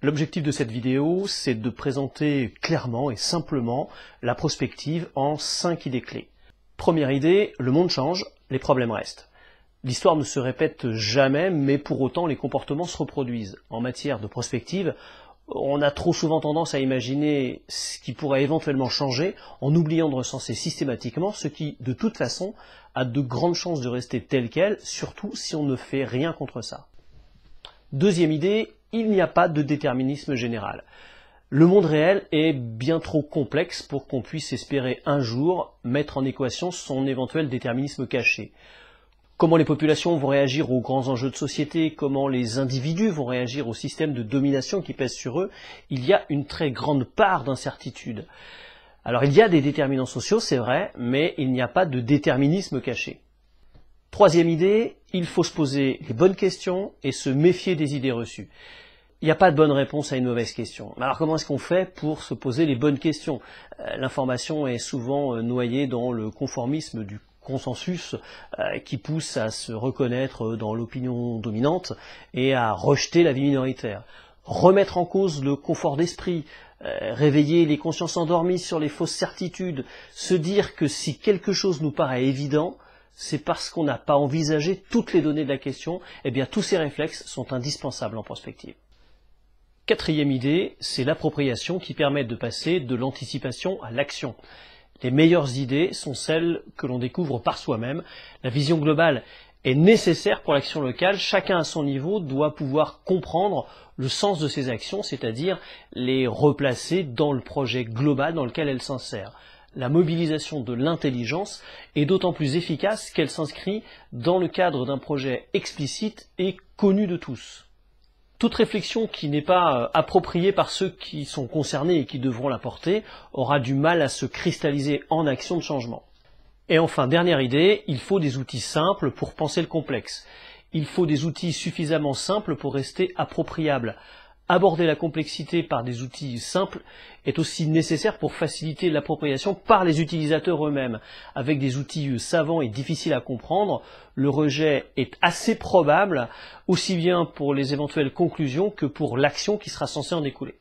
L'objectif de cette vidéo, c'est de présenter clairement et simplement la prospective en 5 idées clés. Première idée, le monde change, les problèmes restent. L'histoire ne se répète jamais, mais pour autant les comportements se reproduisent. En matière de prospective, on a trop souvent tendance à imaginer ce qui pourrait éventuellement changer en oubliant de recenser systématiquement ce qui, de toute façon, a de grandes chances de rester tel quel, surtout si on ne fait rien contre ça. Deuxième idée, il n'y a pas de déterminisme général. Le monde réel est bien trop complexe pour qu'on puisse espérer un jour mettre en équation son éventuel déterminisme caché. Comment les populations vont réagir aux grands enjeux de société, comment les individus vont réagir au système de domination qui pèse sur eux, il y a une très grande part d'incertitude. Alors il y a des déterminants sociaux, c'est vrai, mais il n'y a pas de déterminisme caché. Troisième idée, il faut se poser les bonnes questions et se méfier des idées reçues. Il n'y a pas de bonne réponse à une mauvaise question. Alors comment est-ce qu'on fait pour se poser les bonnes questions? L'information est souvent noyée dans le conformisme du consensus qui pousse à se reconnaître dans l'opinion dominante et à rejeter l'avis minoritaire. Remettre en cause le confort d'esprit, réveiller les consciences endormies sur les fausses certitudes, se dire que si quelque chose nous paraît évident, c'est parce qu'on n'a pas envisagé toutes les données de la question, eh bien tous ces réflexes sont indispensables en prospective. Quatrième idée, c'est l'appropriation qui permet de passer de l'anticipation à l'action. Les meilleures idées sont celles que l'on découvre par soi-même. La vision globale est nécessaire pour l'action locale. Chacun à son niveau doit pouvoir comprendre le sens de ses actions, c'est-à-dire les replacer dans le projet global dans lequel elle s'insère. La mobilisation de l'intelligence est d'autant plus efficace qu'elle s'inscrit dans le cadre d'un projet explicite et connu de tous. Toute réflexion qui n'est pas appropriée par ceux qui sont concernés et qui devront la porter aura du mal à se cristalliser en action de changement. Et enfin, dernière idée, il faut des outils simples pour penser le complexe. Il faut des outils suffisamment simples pour rester appropriables. Aborder la complexité par des outils simples est aussi nécessaire pour faciliter l'appropriation par les utilisateurs eux-mêmes. Avec des outils savants et difficiles à comprendre, le rejet est assez probable, aussi bien pour les éventuelles conclusions que pour l'action qui sera censée en découler.